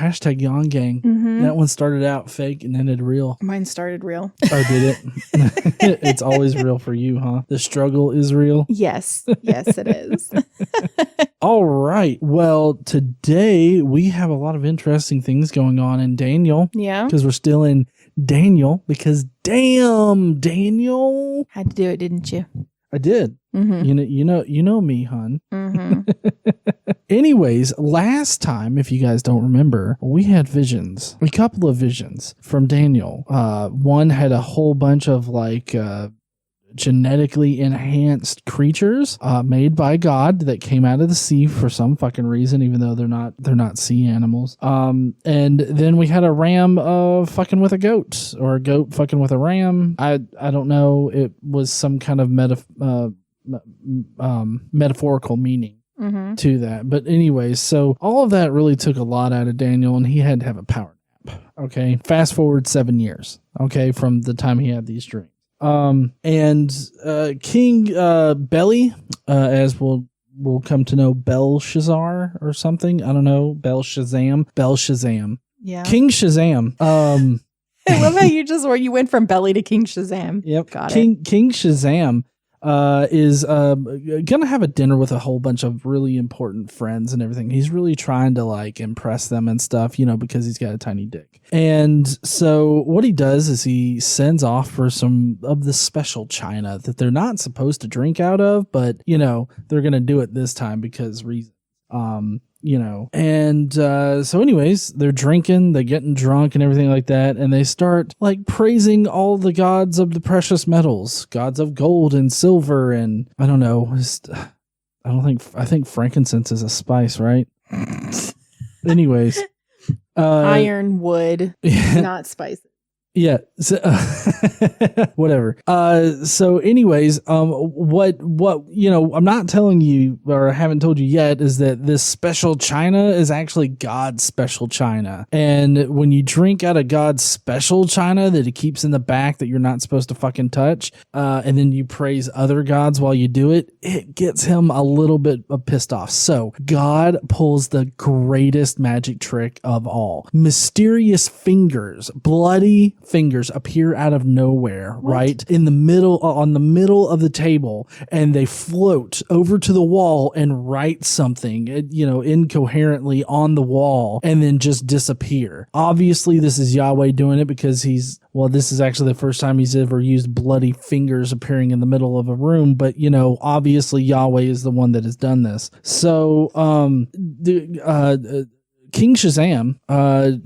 hashtag Yon Gang. That one started out fake and ended real. Mine started real. Oh, did it? It's always real for you, huh? The struggle is real? Yes. Yes, it is. All right. Well, today we have a lot of interesting things going on in Daniel. Yeah. Because we're still in Daniel. Because damn, Daniel. Had to do it, didn't you? I did. Mm-hmm. You know me, hun. Mm-hmm. Anyways, last time, if you guys don't remember, we had visions, a couple of visions from Daniel. One had a whole bunch of like genetically enhanced creatures made by God that came out of the sea for some fucking reason, even though they're not sea animals. And then we had a ram fucking with a goat, or a goat fucking with a ram. I don't know. It was some kind of metaphorical meaning to that. But anyways, so all of that really took a lot out of Daniel, and he had to have a power nap. Okay. Fast forward 7 years. Okay. From the time he had these dreams. King Belly, as we'll come to know, Belshazzar or something. I don't know. Belshazzam. Yeah. King Shazam. I love how you went from Belly to King Shazam. Yep. Got King Shazam is gonna have a dinner with a whole bunch of really important friends and everything. He's really trying to like impress them and stuff, because he's got a tiny dick. And so what he does is he sends off for some of the special china that they're not supposed to drink out of, but they're gonna do it this time because reasons. So anyways, they're drinking, they're getting drunk and everything like that. And they start like praising all the gods of the precious metals, gods of gold and silver. And I don't know. I think frankincense is a spice, right? Anyways, iron, wood, not spices. Yeah. So, whatever. So anyways, what, I'm not telling you, or I haven't told you yet, is that this special china is actually God's special china. And when you drink out of God's special china that he keeps in the back that you're not supposed to fucking touch, and then you praise other gods while you do it, it gets him a little bit pissed off. So God pulls the greatest magic trick of all. Mysterious fingers, bloody fingers appear out of nowhere, right in the middle, on the middle of the table, and they float over to the wall and write something, incoherently on the wall, and then just disappear. Obviously, this is Yahweh doing it because this is actually the first time he's ever used bloody fingers appearing in the middle of a room, but obviously Yahweh is the one that has done this. So, King Shazam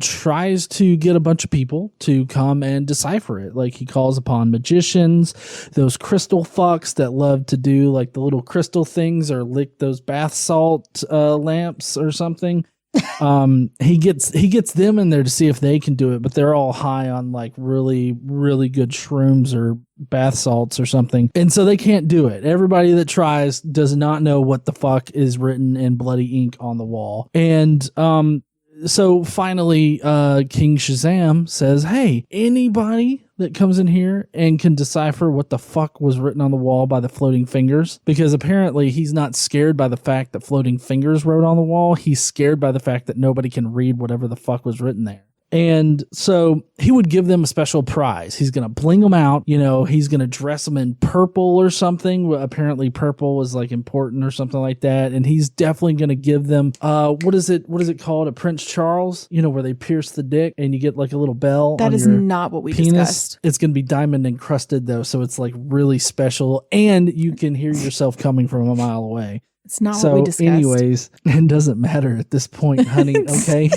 tries to get a bunch of people to come and decipher it. Like he calls upon magicians, those crystal fucks that love to do like the little crystal things or lick those bath salt lamps or something. He gets them in there to see if they can do it, but they're all high on like really, really good shrooms or bath salts or something. And so they can't do it. Everybody that tries does not know what the fuck is written in bloody ink on the wall. And, so finally, King Shazam says, hey, anybody that comes in here and can decipher what the fuck was written on the wall by the floating fingers, because apparently he's not scared by the fact that floating fingers wrote on the wall. He's scared by the fact that nobody can read whatever the fuck was written there. And so he would give them a special prize. He's going to bling them out. He's going to dress them in purple or something. Apparently purple was like important or something like that. And he's definitely going to give them, what is it called? A Prince Charles, where they pierce the dick and you get like a little bell. That is not what we discussed. It's going to be diamond encrusted though. So it's like really special and you can hear yourself coming from a mile away. It's not what we discussed. Anyways, it doesn't matter at this point, honey. Okay.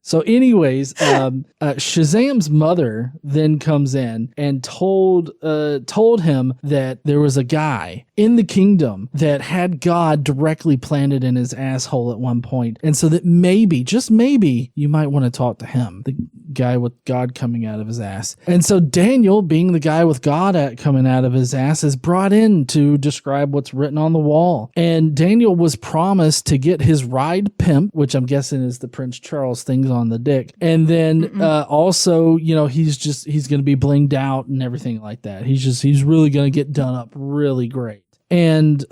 So anyways, Shazam's mother then comes in and told him that there was a guy in the kingdom that had God directly planted in his asshole at one point. And so that maybe, just maybe, you might want to talk to him, the guy with God coming out of his ass. And so Daniel, being the guy with God coming out of his ass, is brought in to describe what's written on the wall. And Daniel was promised to get his ride pimp, which I'm guessing is the Prince Charles things on the dick. And then also, he's going to be blinged out and everything like that. He's really going to get done up really great. And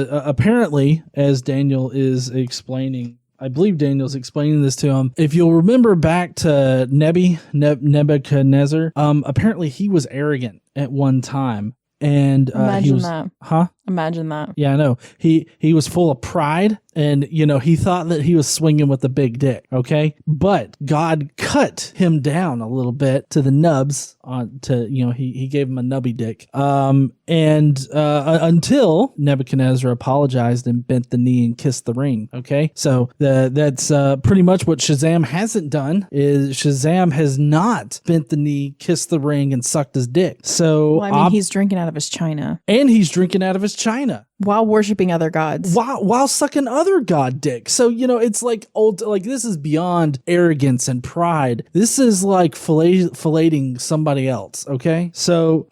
apparently, as Daniel is explaining I believe Daniel's explaining this to him. If you'll remember back to Nebuchadnezzar, apparently he was arrogant at one time. And he was, Imagine that. Yeah, I know. He was full of pride, and he thought that he was swinging with a big dick. Okay, but God cut him down a little bit to the nubs. He gave him a nubby dick. Until Nebuchadnezzar apologized and bent the knee and kissed the ring. Okay, so that's pretty much what Shazaam hasn't done. Is Shazaam has not bent the knee, kissed the ring, and sucked his dick. So he's drinking out of his china, and he's drinking out of his china while worshiping other gods, while sucking other god dick. So it's like this is beyond arrogance and pride. This is like filleting somebody else. Okay, so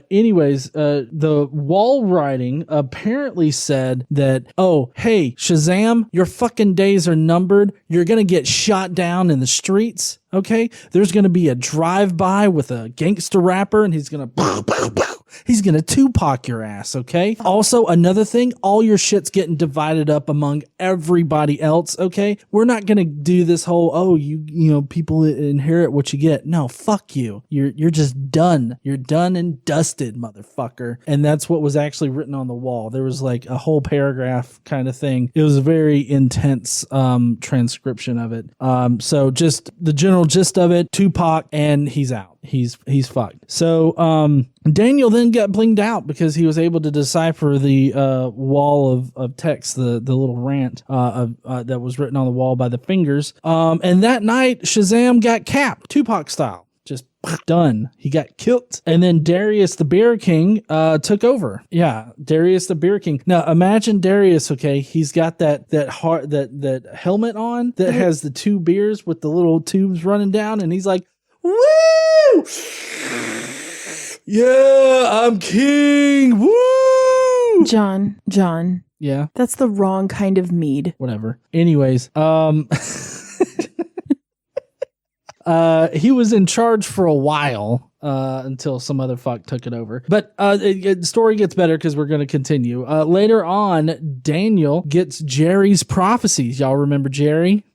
anyways, the wall writing apparently said that, oh hey Shazaam, your fucking days are numbered. You're gonna get shot down in the streets. Okay, there's gonna be a drive-by with a gangster rapper, and he's gonna Tupac your ass. Okay. Also, another thing, all your shit's getting divided up among everybody else. Okay, we're not gonna do this whole people inherit what you get. No, fuck you. You're just done. You're done and dusted, motherfucker. And that's what was actually written on the wall. There was like a whole paragraph kind of thing. It was a very intense transcription of it. So just the general gist of it: Tupac, and he's out. He's fucked. So Daniel then got blinged out because he was able to decipher the wall of text, the little rant that was written on the wall by the fingers. And that night, Shazaam got capped, Tupac style. Just done. He got killed. And then Darius the Beer King took over. Yeah, Darius the Beer King. Now imagine Darius, okay, he's got that helmet on that has the two beers with the little tubes running down, and he's like, woo! Yeah, I'm king. Woo! John. Yeah. That's the wrong kind of mead. Whatever. Anyways, he was in charge for a while until some other fuck took it over. But the story gets better because we're going to continue. Later on, Daniel gets Jerry's prophecies. Y'all remember Jerry?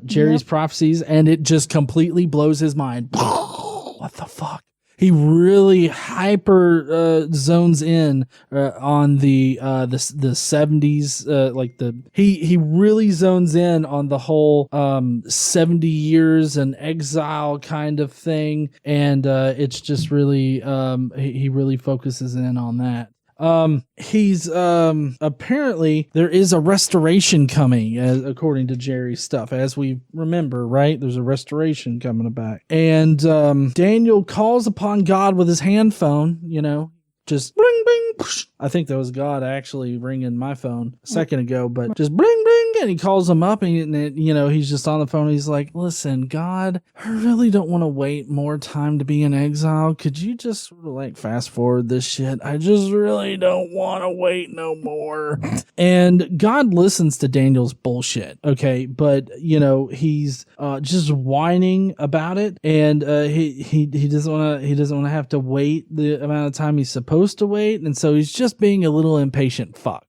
Jerry's prophecies, and it just completely blows his mind. What the fuck? He really hyper zones in on the 70s, he really zones in on the whole 70 years in exile kind of thing, and it's just really he really focuses in on that. He's apparently there is a restoration coming, according to Jerry's stuff, as we remember, right? There's a restoration coming back, and Daniel calls upon God with his hand phone, just bling bling. I think that was God actually ringing my phone a second ago, but just bling bling, and he calls him up, and he's just on the phone. He's like, listen, God, I really don't want to wait more time to be in exile. Could you just sort of like fast forward this shit? I just really don't want to wait no more. And God listens to Daniel's bullshit, okay, but he's just whining about it, and he doesn't want to have to wait the amount of time he's supposed to wait, and so he's just being a little impatient fuck.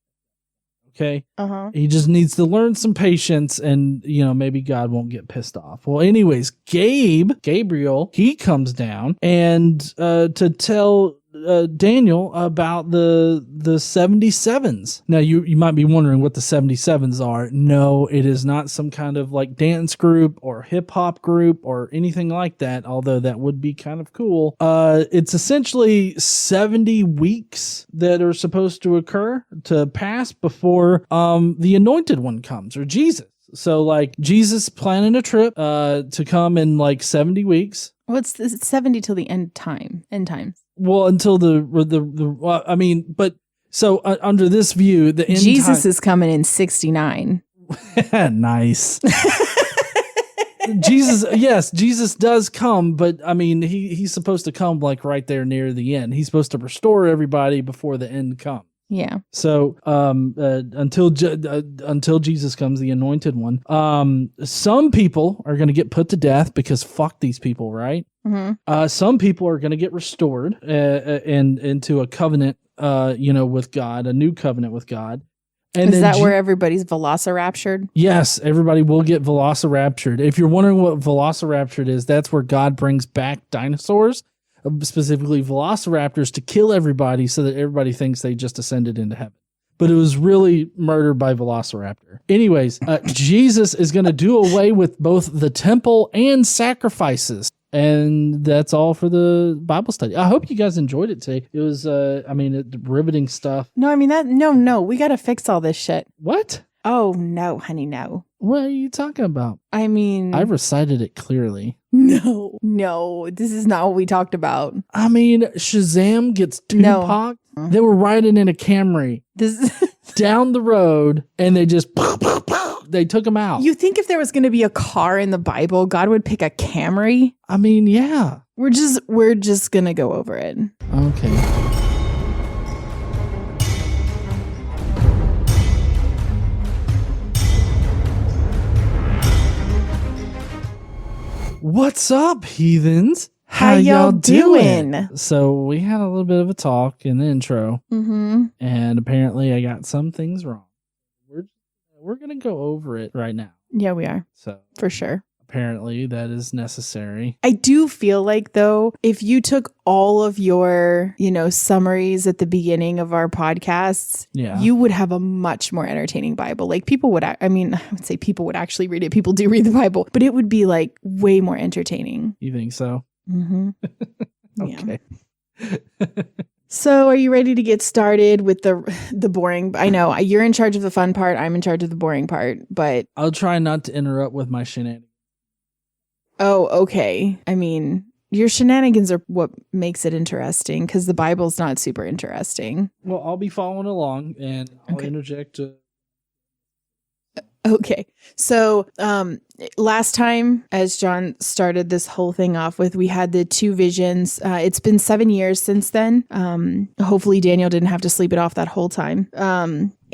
Okay. He just needs to learn some patience, and maybe God won't get pissed off. Well, anyways, Gabriel, he comes down and to tell Daniel about the 77s. Now you might be wondering what the 77s are. No, it is not some kind of like dance group or hip hop group or anything like that, although that would be kind of cool. It's essentially 70 weeks that are supposed to occur to pass before the anointed one comes, or Jesus. So like Jesus planning a trip to come in like 70 weeks. What's this? 70 till the end times. Well, until under this view, the end Jesus is coming in 69. Nice. Jesus does come, but I mean, he's supposed to come like right there near the end. He's supposed to restore everybody before the end comes. Yeah. So until Jesus comes, the anointed one, some people are going to get put to death because fuck these people, right? Mm-hmm. Some people are going to get restored and into a covenant, with God, a new covenant with God. And Is then that where everybody's velociraptured? Yes, everybody will get velociraptured. If you're wondering what velociraptured is, that's where God brings back dinosaurs, specifically velociraptors, to kill everybody so that everybody thinks they just ascended into heaven. But it was really murdered by velociraptor. Anyways, Jesus is going to do away with both the temple and sacrifices. And that's all for the Bible study. I hope you guys enjoyed it today. It was, riveting stuff. No, I mean, no. We got to fix all this shit. What? Oh, no, honey, no. What are you talking about? I mean... I recited it clearly. No, this is not what we talked about. I mean, Shazaam gets Tupac. No. They were riding in a Camry down the road, and they just... They took him out. You think if there was going to be a car in the Bible, God would pick a Camry? I mean, yeah. We're just going to go over it. Okay. What's up, heathens? How y'all doing? So we had a little bit of a talk in the intro, and apparently I got some things wrong. We're going to go over it right now. Yeah, we are. So for sure. Apparently that is necessary. I do feel like, though, if you took all of your, summaries at the beginning of our podcasts, you would have a much more entertaining Bible. Like people would, I would say people would actually read it. People do read the Bible, but it would be like way more entertaining. You think so? Mm-hmm. Okay. So are you ready to get started with the boring? I know you're in charge of the fun part. I'm in charge of the boring part, but I'll try not to interrupt with my shenanigans. Oh, okay. I mean, your shenanigans are what makes it interesting because the Bible's not super interesting. Well, I'll be following along and I'll interject. Okay. So last time, as John started this whole thing off with, we had the two visions. It's been 7 years since then. Hopefully Daniel didn't have to sleep it off that whole time.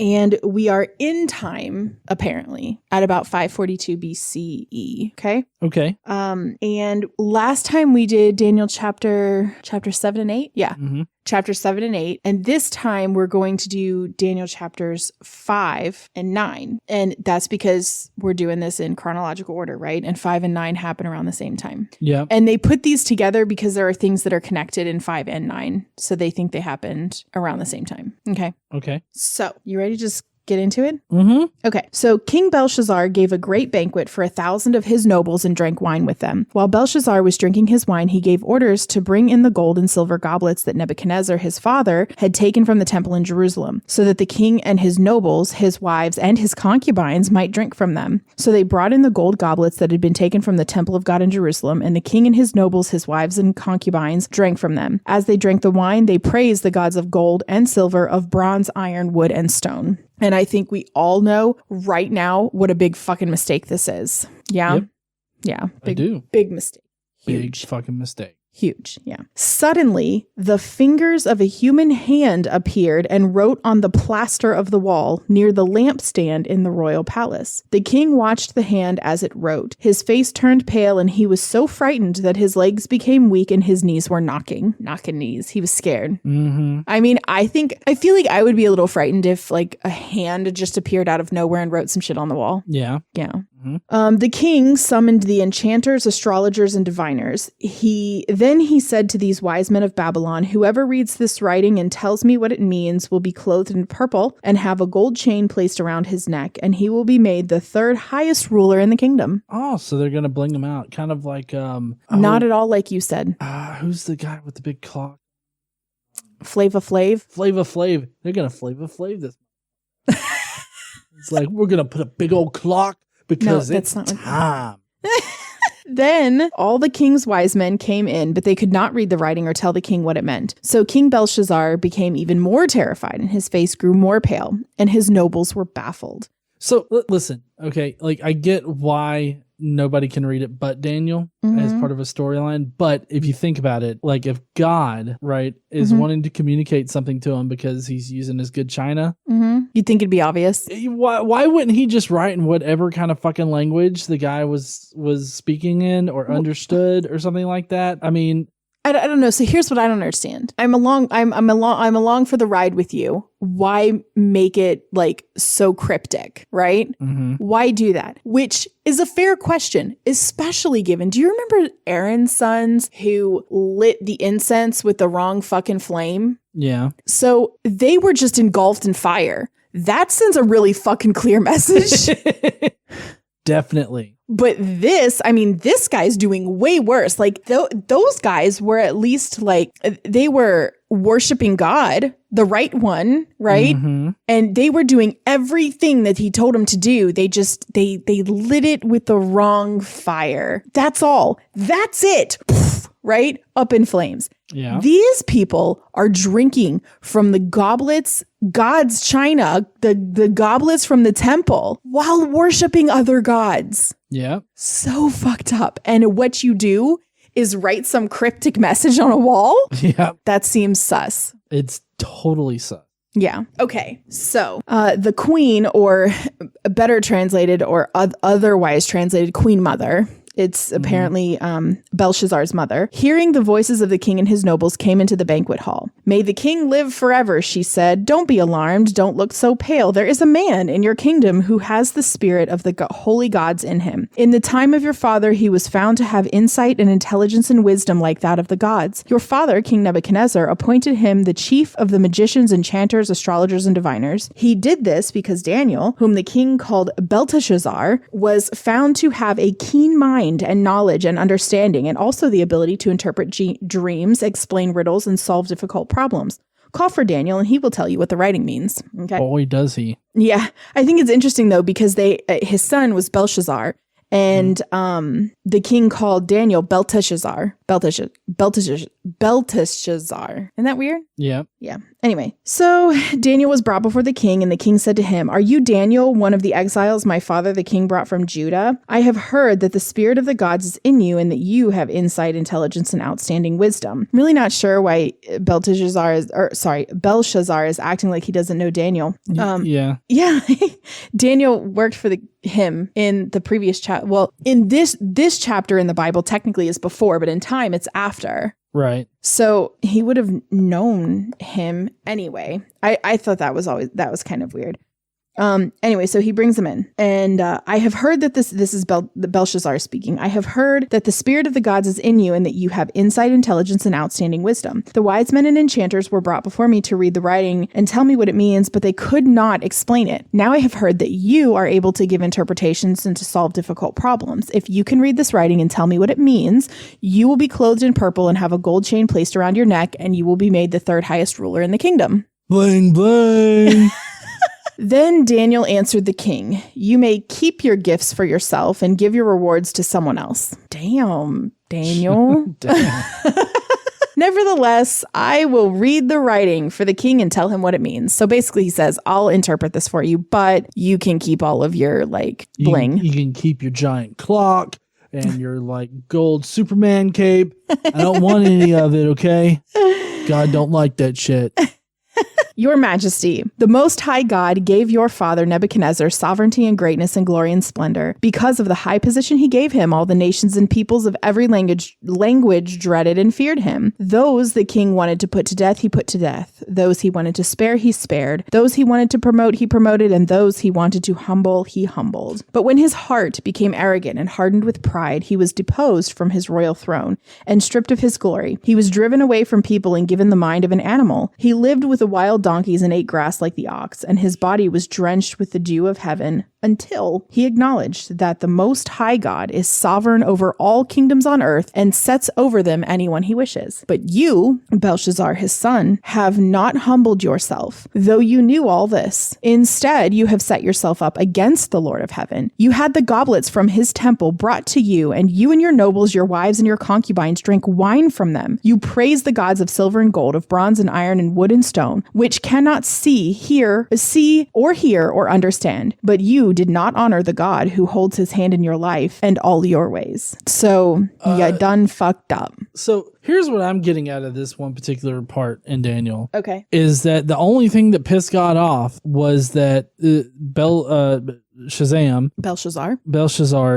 And we are in time, apparently, at about 542 BCE. Okay. Okay. And last time we did Daniel chapter 7 and 8. Yeah. Mm-hmm. Chapter 7 and 8. And this time we're going to do Daniel chapters 5 and 9. And that's because we're doing this in chronological order, right? And 5 and 9 happen around the same time. Yeah. And they put these together because there are things that are connected in 5 and 9. So they think they happened around the same time. Okay. Okay. So you ready to just get into it? Mm-hmm. Okay. So King Belshazzar gave a great banquet for 1,000 of his nobles and drank wine with them. While Belshazzar was drinking his wine, he gave orders to bring in the gold and silver goblets that Nebuchadnezzar, his father, had taken from the temple in Jerusalem, so that the king and his nobles, his wives, and his concubines might drink from them. So they brought in the gold goblets that had been taken from the temple of God in Jerusalem, and the king and his nobles, his wives, and concubines drank from them. As they drank the wine, they praised the gods of gold and silver, of bronze, iron, wood, and stone. And I think we all know right now what a big fucking mistake this is. Yeah? Yep. Yeah. I do. Big mistake. Huge. Big fucking mistake. Huge, yeah. Suddenly, the fingers of a human hand appeared and wrote on the plaster of the wall near the lampstand in the royal palace. The king watched the hand as it wrote. His face turned pale and he was so frightened that his legs became weak and his knees were knocking knees. He was scared. Mm-hmm. I mean, I feel like I would be a little frightened if like a hand just appeared out of nowhere and wrote some shit on the wall. Yeah. Yeah. Mm-hmm. The king summoned the enchanters, astrologers, and diviners. Then he said to these wise men of Babylon, whoever reads this writing and tells me what it means will be clothed in purple and have a gold chain placed around his neck, and he will be made the third highest ruler in the kingdom. Oh, so they're going to bling him out. Kind of like... Not at all like you said. Who's the guy with the big clock? Flava Flav? Flava Flav. They're going to Flava Flav this. It's like, we're going to put a big old clock because it's time. Then all the king's wise men came in, but they could not read the writing or tell the king what it meant. So King Belshazzar became even more terrified, and his face grew more pale, and his nobles were baffled. So listen, okay, like I get why nobody can read it but Daniel as part of a storyline. But if you think about it, like if God, right, is wanting to communicate something to him because he's using his good China, you'd think it'd be obvious. Why wouldn't he just write in whatever kind of fucking language the guy was speaking in or understood or something like that? I mean, I don't know. So here's what I don't understand. I'm along for the ride with you. Why make it like so cryptic, right? Mm-hmm. Why do that? Which is a fair question, especially given, do you remember Aaron's sons who lit the incense with the wrong fucking flame? Yeah. So they were just engulfed in fire. That sends a really fucking clear message. Definitely. But this guy's doing way worse. Like those guys were at least like, they were worshiping God, the right one, right? Mm-hmm. And they were doing everything that he told them to do. They lit it with the wrong fire. That's all. That's it. Right? Up in flames. Yeah. These people are drinking from the goblets, God's china, the goblets from the temple, while worshiping other gods. Yeah. So fucked up. And what you do is write some cryptic message on a wall? Yeah. That seems sus. It's totally sus. Yeah. Okay. So the queen, or better translated or otherwise translated Queen Mother, it's apparently Belshazzar's mother, hearing the voices of the king and his nobles, came into the banquet hall. "May the king live forever," she said. "Don't be alarmed. Don't look so pale. There is a man in your kingdom who has the spirit of the holy gods in him. In the time of your father, he was found to have insight and intelligence and wisdom like that of the gods. Your father, King Nebuchadnezzar, appointed him the chief of the magicians, enchanters, astrologers, and diviners. He did this because Daniel, whom the king called Belteshazzar, was found to have a keen mind and knowledge and understanding, and also the ability to interpret dreams, explain riddles, and solve difficult problems. Call for Daniel and he will tell you what the writing means." Okay. Boy, does he. Yeah. I think it's interesting though, because his son was Belshazzar, and the king called Daniel Belteshazzar. Belteshazzar. Isn't that weird? Yeah. Yeah. Anyway, so Daniel was brought before the king, and the king said to him, "Are you Daniel, one of the exiles my father the king brought from Judah? I have heard that the spirit of the gods is in you, and that you have insight, intelligence, and outstanding wisdom." I'm really not sure why Belshazzar is acting like he doesn't know Daniel. Yeah. Yeah. Daniel worked for him in the previous chapter. Well, in this chapter in the Bible technically is before, but in time it's after. Right. So he would have known him anyway. I thought that was kind of weird. Anyway, so he brings him in, and I have heard that this is Belshazzar speaking. "I have heard that the spirit of the gods is in you, and that you have insight, intelligence, and outstanding wisdom. The wise men and enchanters were brought before me to read the writing and tell me what it means, but they could not explain it. Now I have heard that you are able to give interpretations and to solve difficult problems. If you can read this writing and tell me what it means, you will be clothed in purple and have a gold chain placed around your neck, and you will be made the third highest ruler in the kingdom." Bling, bling. Then Daniel answered the king, "You may keep your gifts for yourself and give your rewards to someone else." Damn, Daniel. Damn. "Nevertheless, I will read the writing for the king and tell him what it means." So basically he says, "I'll interpret this for you, but you can keep all of your bling." You can keep your giant clock and your gold Superman cape. I don't want any of it, okay? God don't like that shit. "Your Majesty, the Most High God gave your father Nebuchadnezzar sovereignty and greatness and glory and splendor. Because of the high position he gave him, all the nations and peoples of every language dreaded and feared him. Those the king wanted to put to death, he put to death. Those he wanted to spare, he spared. Those he wanted to promote, he promoted. And those he wanted to humble, he humbled. But when his heart became arrogant and hardened with pride, he was deposed from his royal throne and stripped of his glory. He was driven away from people and given the mind of an animal. He lived with the wild donkeys and ate grass like the ox, and his body was drenched with the dew of heaven, until he acknowledged that the Most High God is sovereign over all kingdoms on earth and sets over them anyone he wishes. But you, Belshazzar, his son, have not humbled yourself, though you knew all this. Instead, you have set yourself up against the Lord of heaven. You had the goblets from his temple brought to you, and you and your nobles, your wives, and your concubines drank wine from them. You praise the gods of silver and gold, of bronze and iron and wood and stone, which cannot see or hear or understand. But you did not honor the God who holds his hand in your life and all your ways." So you done fucked up. So here's what I'm getting out of this one particular part in Daniel. Okay. Is that the only thing that pissed God off was that Belshazzar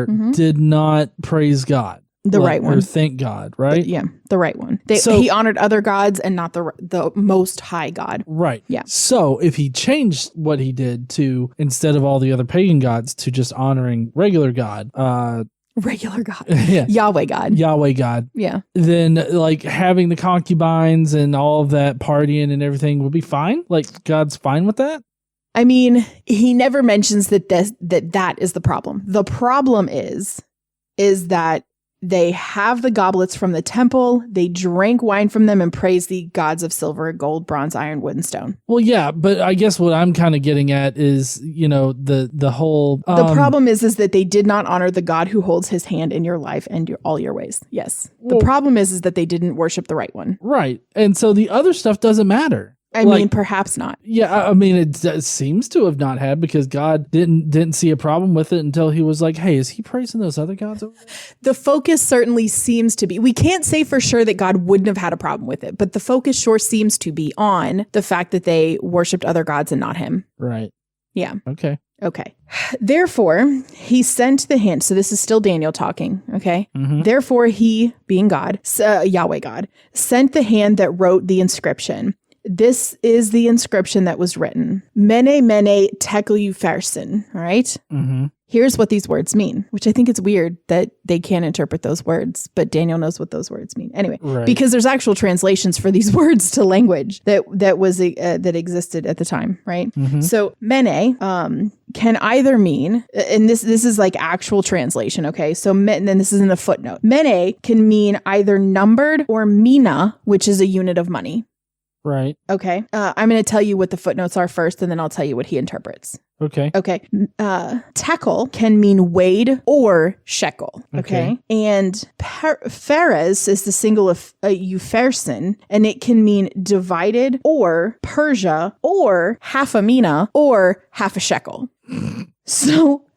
Mm-hmm. did not praise God. The right one. Or thank God, right? The right one. He honored other gods and not the most high God. Right. Yeah. So if he changed what he did to, instead of all the other pagan gods, to just honoring regular God, regular God. Yeah. Yahweh God. Yeah. Then like having the concubines and all of that partying and everything would be fine. Like God's fine with that. I mean, he never mentions that is the problem. The problem is that they have the goblets from the temple. They drank wine from them and praised the gods of silver, gold, bronze, iron, wood, and stone. Well, yeah, but I guess what I'm kind of getting at is, the whole... the problem is that they did not honor the God who holds his hand in your life and all your ways. Yes. The problem is that they didn't worship the right one. Right. And so the other stuff doesn't matter. I mean, perhaps not. Yeah, I mean, it seems to have not had, because God didn't see a problem with it until he was like, hey, is he praising those other gods over there? The focus certainly seems to be, we can't say for sure that God wouldn't have had a problem with it, but the focus sure seems to be on the fact that they worshiped other gods and not him. Right. Yeah. Okay. Therefore, he sent the hand. So this is still Daniel talking. Okay. Mm-hmm. Therefore, he, being God, Yahweh God, sent the hand that wrote the inscription. This is the inscription that was written. Mene, mene, tekel upharsin. All right. Mm-hmm. Here's what these words mean, which I think it's weird that they can't interpret those words, but Daniel knows what those words mean. Anyway, because there's actual translations for these words to language that existed at the time, right? Mm-hmm. So mene can either mean, and this is like actual translation, okay? So and then this is in the footnote. Mene can mean either numbered or mina, which is a unit of money. Right. Okay. I'm going to tell you what the footnotes are first, and then I'll tell you what he interprets. Okay. Tekel can mean weighed or shekel. Okay. And phares is the single of upharsin, and it can mean divided or Persia or half a mina or half a shekel.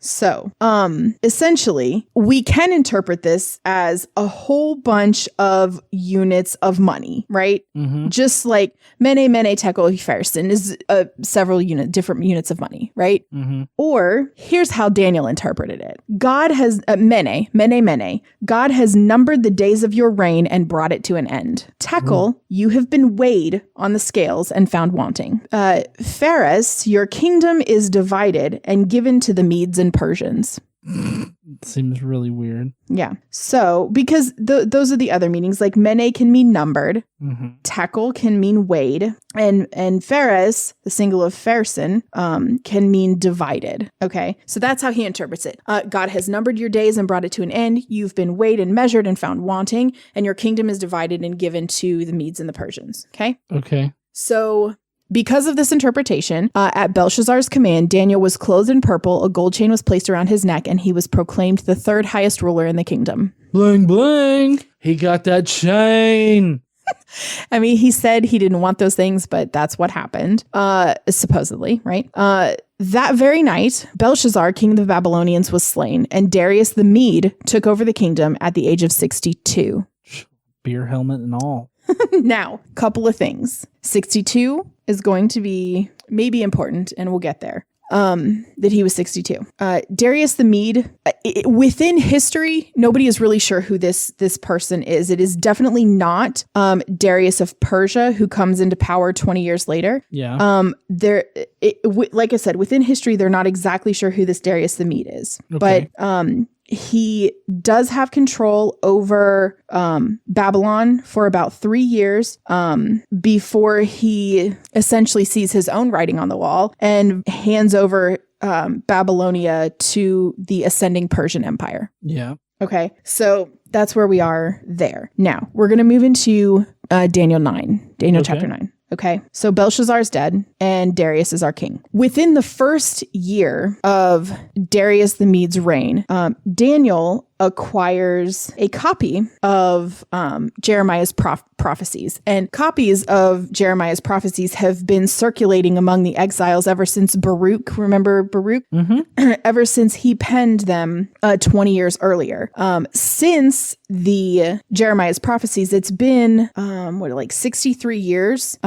So, essentially, we can interpret this as a whole bunch of units of money, right? Mm-hmm. Just like mene, mene, tekel, upharsin is several different units of money, right? Mm-hmm. Or here's how Daniel interpreted it. God has, mene, mene, mene. God has numbered the days of your reign and brought it to an end. Tekel, you have been weighed on the scales and found wanting. Phares, your kingdom is divided and given to the Medes and Persians. Seems really weird. Yeah. So, because those are the other meanings, like mene can mean numbered, mm-hmm. tekel can mean weighed, and phares, the single of pharsin, can mean divided. Okay. So that's how he interprets it. God has numbered your days and brought it to an end. You've been weighed and measured and found wanting, and your kingdom is divided and given to the Medes and the Persians. Okay. Okay. So, because of this interpretation, at Belshazzar's command, Daniel was clothed in purple, a gold chain was placed around his neck, and he was proclaimed the third highest ruler in the kingdom. Bling, bling. He got that chain. I mean, he said he didn't want those things, but that's what happened, supposedly, right? That very night, Belshazzar, king of the Babylonians, was slain, and Darius the Mede took over the kingdom at the age of 62. Beer helmet and all. Now, couple of things. 62 is going to be maybe important, and we'll get there. That he was 62. Darius the Mede, within history, nobody is really sure who this person is. It is definitely not Darius of Persia, who comes into power 20 years later. Yeah. Like I said, within history, they're not exactly sure who this Darius the Mede is. Okay. But he does have control over Babylon for about 3 years before he essentially sees his own writing on the wall and hands over Babylonia to the ascending Persian Empire. Yeah. Okay, so that's where we are there. Now, we're going to move into Daniel chapter 9. Okay, so Belshazzar is dead and Darius is our king. Within the first year of Darius the Mede's reign, Daniel acquires a copy of Jeremiah's prophecies. And copies of Jeremiah's prophecies have been circulating among the exiles ever since Baruch, remember Baruch? Mm-hmm. Ever since he penned them 20 years earlier. Since the Jeremiah's prophecies, it's been, 63 years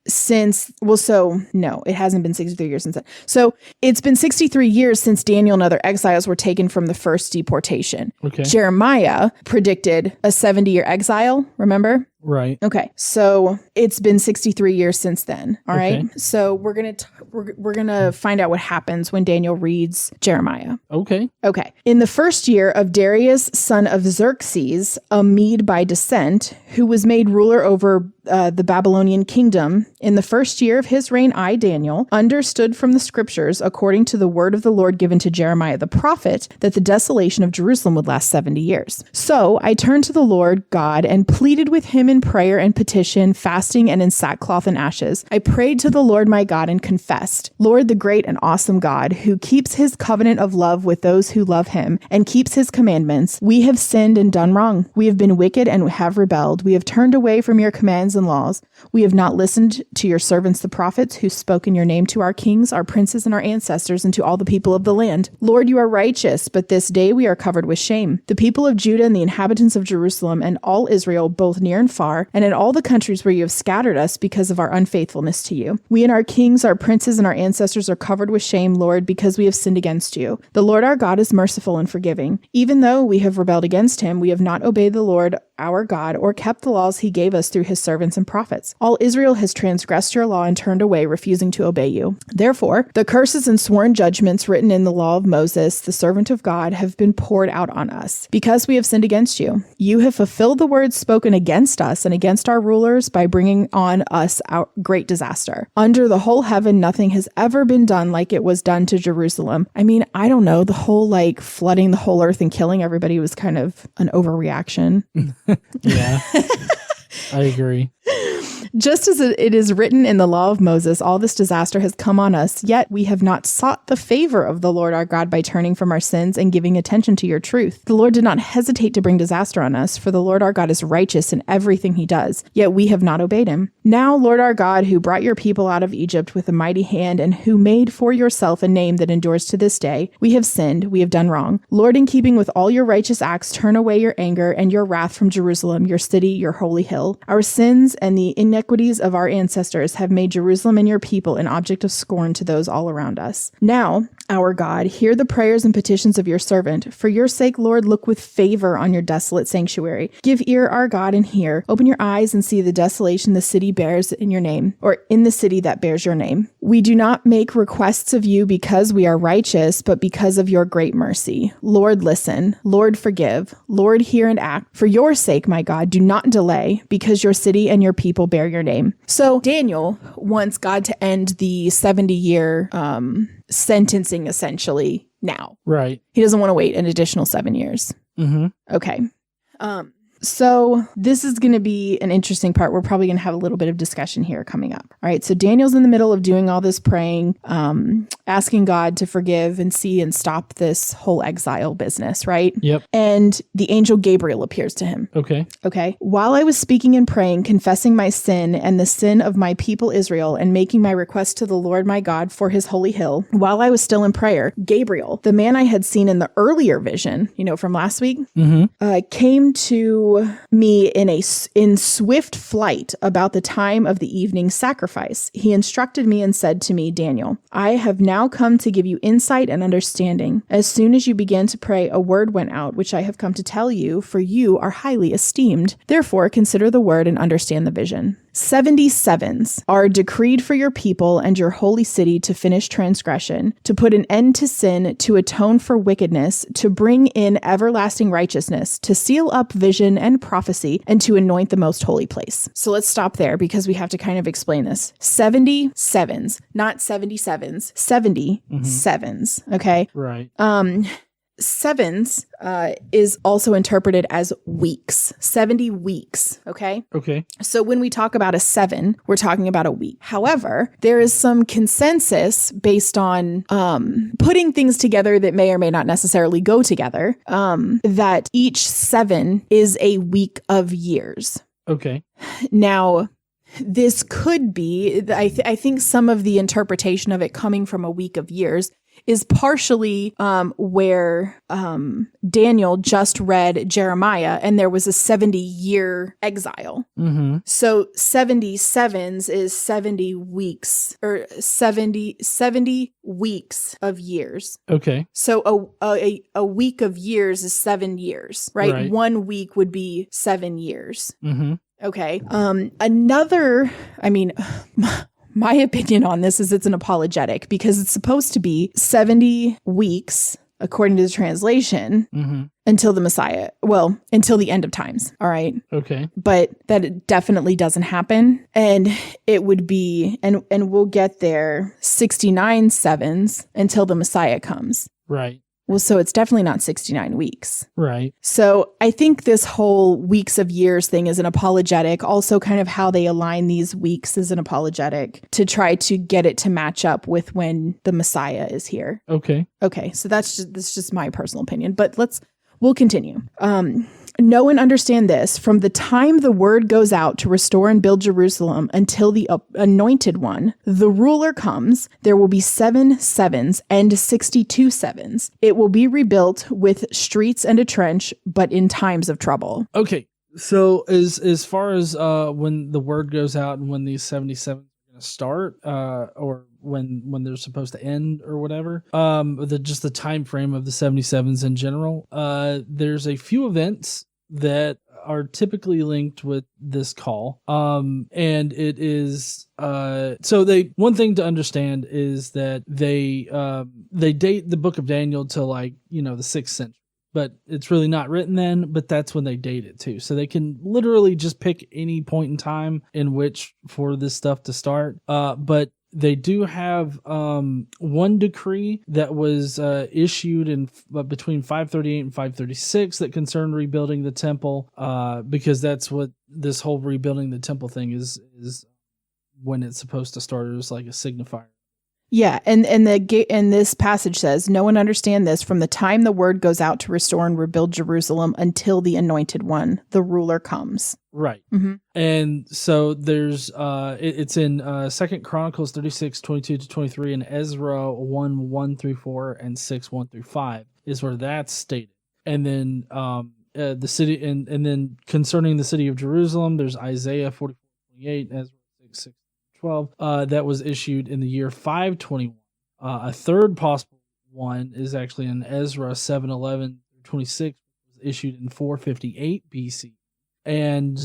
since, it hasn't been 63 years since that. So it's been 63 years since Daniel and other exiles were taken from the first deportation. question. Okay. Jeremiah predicted a 70-year exile, remember? Right. Okay, so it's been 63 years since then. All right, Okay. so we're gonna find out what happens when Daniel reads Jeremiah. Okay. Okay, in the first year of Darius, son of Xerxes, a Mede by descent, who was made ruler over the Babylonian kingdom, in the first year of his reign, I, Daniel, understood from the scriptures, according to the word of the Lord given to Jeremiah the prophet, that the desolation of Jerusalem would last 70 years. So I turned to the Lord God and pleaded with him in prayer and petition, fasting and in sackcloth and ashes. I prayed to the Lord my God and confessed, Lord, the great and awesome God, who keeps his covenant of love with those who love him and keeps his commandments, we have sinned and done wrong. We have been wicked and have rebelled. We have turned away from your commands and laws. We have not listened to your servants, the prophets, who spoke in your name to our kings, our princes, and our ancestors, and to all the people of the land. Lord, you are righteous, but this day we are covered with shame. The people of Judah and the inhabitants of Jerusalem and all Israel, both near and far, and in all the countries where you have scattered us because of our unfaithfulness to you. We and our kings, our princes, and our ancestors are covered with shame, Lord, because we have sinned against you. The Lord our God is merciful and forgiving. Even though we have rebelled against him, we have not obeyed the Lord our God or kept the laws he gave us through his servants and prophets. All Israel has transgressed your law and turned away, refusing to obey you. Therefore, the curses and sworn judgments written in the law of Moses, the servant of God, have been poured out on us because we have sinned against you. You have fulfilled the words spoken against us and against our rulers by bringing on us our great disaster. Under the whole heaven, nothing has ever been done like it was done to Jerusalem. I mean, I don't know, the whole flooding the whole earth and killing everybody was kind of an overreaction. Yeah. I agree. Just as it is written in the law of Moses, all this disaster has come on us, yet we have not sought the favor of the Lord our God by turning from our sins and giving attention to your truth. The Lord did not hesitate to bring disaster on us, for the Lord our God is righteous in everything he does, yet we have not obeyed him. Now, Lord our God, who brought your people out of Egypt with a mighty hand and who made for yourself a name that endures to this day, we have sinned, we have done wrong. Lord, in keeping with all your righteous acts, turn away your anger and your wrath from Jerusalem, your city, your holy hill. Our sins and the iniquities of our ancestors have made Jerusalem and your people an object of scorn to those all around us. Now, our God, hear the prayers and petitions of your servant. For your sake, Lord, look with favor on your desolate sanctuary. Give ear, our God, and hear. Open your eyes and see the desolation the city bears in your name, or in the city that bears your name. We do not make requests of you because we are righteous, but because of your great mercy. Lord, listen. Lord, forgive. Lord, hear and act. For your sake, my God, do not delay, because your city and your people bear your name. So Daniel wants God to end the 70-year sentencing essentially now. Right. He doesn't want to wait an additional 7 years. Mm-hmm. Okay. So this is going to be an interesting part. We're probably going to have a little bit of discussion here coming up. All right. So Daniel's in the middle of doing all this praying, asking God to forgive and see and stop this whole exile business, right? Yep. And the angel Gabriel appears to him. Okay. Okay. While I was speaking and praying, confessing my sin and the sin of my people Israel, and making my request to the Lord my God for his holy hill, while I was still in prayer, Gabriel, the man I had seen in the earlier vision, from last week, came to me in swift flight about the time of the evening sacrifice. He instructed me and said to me, Daniel, I have now come to give you insight and understanding. As soon as you began to pray, a word went out, which I have come to tell you, for you are highly esteemed. Therefore, consider the word and understand the vision. 77s are decreed for your people and your holy city to finish transgression, to put an end to sin, to atone for wickedness, to bring in everlasting righteousness, to seal up vision and prophecy, and to anoint the most holy place. So let's stop there because we have to kind of explain this. 77s, not 77s, 77s. Okay. Right. Sevens is also interpreted as weeks, 70 weeks. Okay. Okay. So when we talk about a 7, we're talking about a week. However, there is some consensus based on putting things together that may or may not necessarily go together, that each 7 is a week of years. Okay. Now, this could be, I think some of the interpretation of it coming from a week of years is partially where Daniel just read Jeremiah, and there was a 70-year exile. Mm-hmm. So 70 sevens is 70 weeks, or 70 weeks of years. Okay. So a week of years is 7 years, right? Right. 1 week would be 7 years. Mm-hmm. Okay. My opinion on this is it's an apologetic, because it's supposed to be 70 weeks, according to the translation, Mm-hmm. until the Messiah, until the end of times. All right. Okay. But that definitely doesn't happen. And it would be, and we'll get there, 69 sevens until the Messiah comes. Right. Well, so it's definitely not 69 weeks. Right. So I think this whole weeks of years thing is an apologetic. Also, kind of how they align these weeks is an apologetic to try to get it to match up with when the Messiah is here. Okay. Okay, so that's just my personal opinion. But we'll continue. Know and understand this: from the time the word goes out to restore and build Jerusalem until the anointed one, the ruler comes, there will be 7 sevens and 62 sevens. It will be rebuilt with streets and a trench, but in times of trouble. Okay. So as far as when the word goes out and when these 77 are going to start, or when they're supposed to end or whatever, just the time frame of the 77s in general, there's a few events that are typically linked with this call. And it is, one thing to understand is that they date the book of Daniel to the 6th century, but it's really not written then, but that's when they date it too. So they can literally just pick any point in time in which for this stuff to start. But they do have one decree that was issued in between 538 and 536 that concerned rebuilding the temple, because that's what this whole rebuilding the temple thing is when it's supposed to start. It was like a signifier. Yeah, and this passage says, "Know and understand this: from the time the word goes out to restore and rebuild Jerusalem until the anointed one, the ruler, comes." Right. Mm-hmm. And so there's it's in 2 Chronicles 36:22-23, and Ezra 1:1-4, and 6:1-5 is where that's stated. And then the city, and then concerning the city of Jerusalem, there's Isaiah 44:28, Ezra 6:12, that was issued in the year 521. A third possible one is actually in Ezra 7:11-26, was issued in 458 BC. And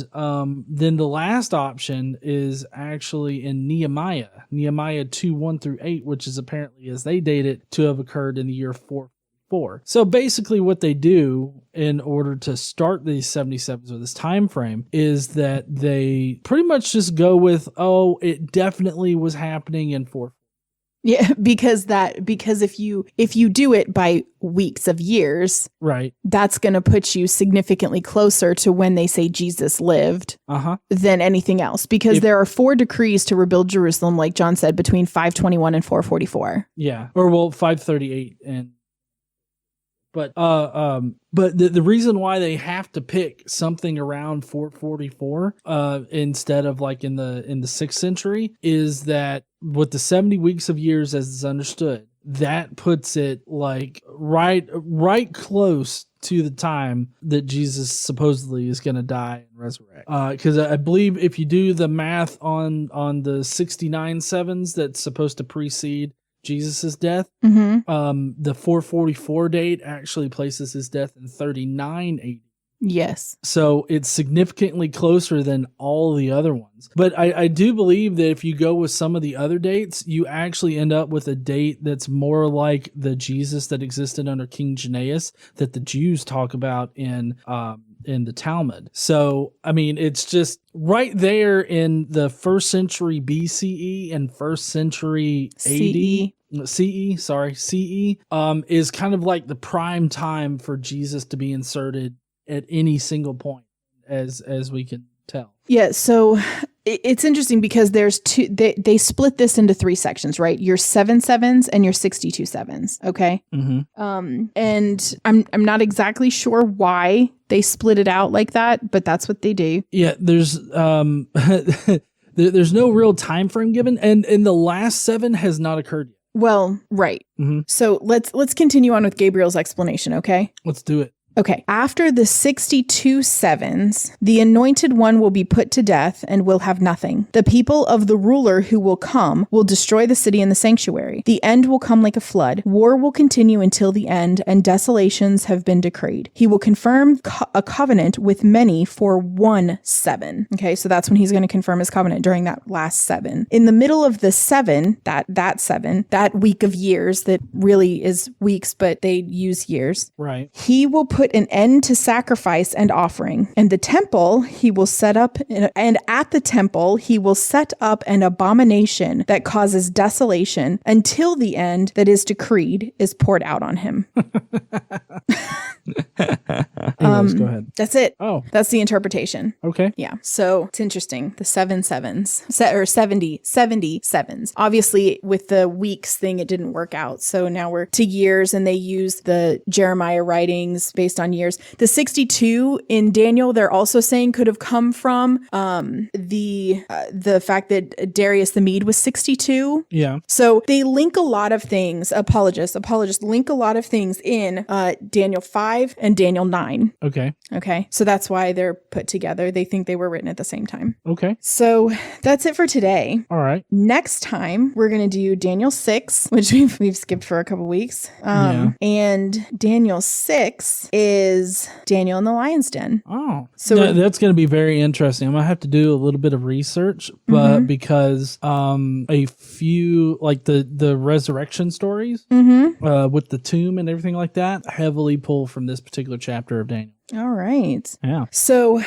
then the last option is actually in Nehemiah 2:1-8, which is apparently, as they date it, to have occurred in the year 444. So basically what they do in order to start these 77s with this time frame is that they pretty much just go with, it definitely was happening in 444. Yeah, because if you do it by weeks of years, right, that's going to put you significantly closer to when they say Jesus lived than anything else. Because there are 4 decrees to rebuild Jerusalem, like John said, between 521 and 444. Yeah, or 538 and. But the reason why they have to pick something around 444 instead of like in the 6th century is that with the 70 weeks of years as it's understood, that puts it like right close to the time that Jesus supposedly is going to die and resurrect. Because I believe if you do the math on the 69 sevens that's supposed to precede Jesus' death, the 444 date actually places his death in 39 AD. Yes. So it's significantly closer than all the other ones. But I do believe that if you go with some of the other dates, you actually end up with a date that's more like the Jesus that existed under King Jannaeus that the Jews talk about in the Talmud. So, I mean, it's just right there in the 1st century BCE and 1st century AD. CE is kind of like the prime time for Jesus to be inserted at any single point, as we can tell. Yeah, so it's interesting because there's two. They split this into 3 sections, right? Your 7 sevens and your 62 sevens. Okay. Mm-hmm. And I'm not exactly sure why they split it out like that, but that's what they do. Yeah, there's there's no real time frame given, and the last 7 has not occurred yet. Well, right. Mm-hmm. So let's continue on with Gabriel's explanation, okay? Let's do it. Okay. After the 62 sevens, the anointed one will be put to death and will have nothing. The people of the ruler who will come will destroy the city and the sanctuary. The end will come like a flood. War will continue until the end, and desolations have been decreed. He will confirm a covenant with many for 1 7. Okay, so that's when he's going to confirm his covenant during that last 7. In the middle of the 7, that 7, that week of years that really is weeks, but they use years. Right. He will put an end to sacrifice and offering. And the temple he will set up, and at the temple he will set up an abomination that causes desolation until the end that is decreed is poured out on him. Anyways, go ahead. That's it. Oh. That's the interpretation. Okay. Yeah. So it's interesting. The 7 sevens, or 70 sevens. Obviously, with the weeks thing, it didn't work out. So now we're to years, and they use the Jeremiah writings based on years. The 62 in Daniel, they're also saying could have come from the fact that Darius the Mede was 62. Yeah. So they link a lot of things. Apologists link a lot of things in Daniel 5 and Daniel 9. Okay. Okay. So that's why they're put together. They think they were written at the same time. Okay. So that's it for today. All right. Next time, we're going to do Daniel 6, which we've skipped for a couple weeks. And Daniel 6 is Daniel in the Lion's Den. Oh, So that's going to be very interesting. I'm going to have to do a little bit of research, but because a few, like the resurrection stories with the tomb and everything like that, heavily pull from this particular chapter of Daniel. All right. Yeah. So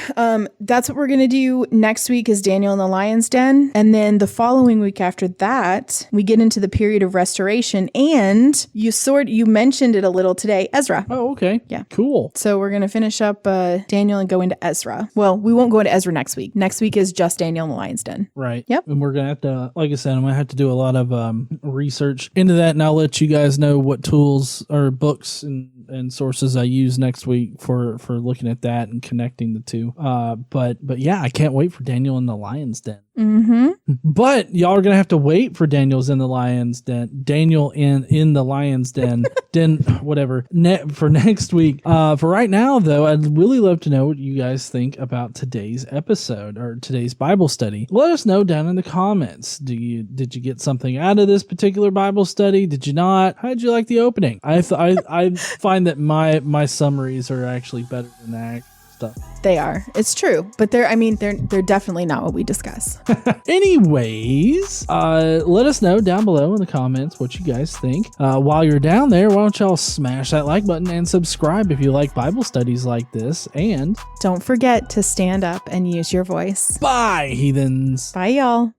that's what we're going to do next week is Daniel in the Lion's Den. And then the following week after that, we get into the period of restoration. And you mentioned it a little today, Ezra. Oh, okay. Yeah. Cool. So we're going to finish up Daniel and go into Ezra. Well, we won't go into Ezra next week. Next week is just Daniel in the Lion's Den. Right. Yep. And we're going to have to, like I said, I'm going to have to do a lot of research into that, and I'll let you guys know what tools or books and sources I use next week for looking at that and connecting the two. But yeah, I can't wait for Daniel in the Lion's Den. But y'all are gonna have to wait for Daniel's in the Lion's Den. Daniel in the Lion's Den. Whatever. For next week. For right now, though, I'd really love to know what you guys think about today's episode or today's Bible study. Let us know down in the comments. Did you get something out of this particular Bible study? Did you not? How did you like the opening? I find that my summaries are actually better than that stuff. They are. It's true. But they're definitely not what we discuss. Anyways, let us know down below in the comments what you guys think. While you're down there, why don't y'all smash that like button and subscribe if you like Bible studies like this. And don't forget to stand up and use your voice. bye, heathens. Bye, y'all.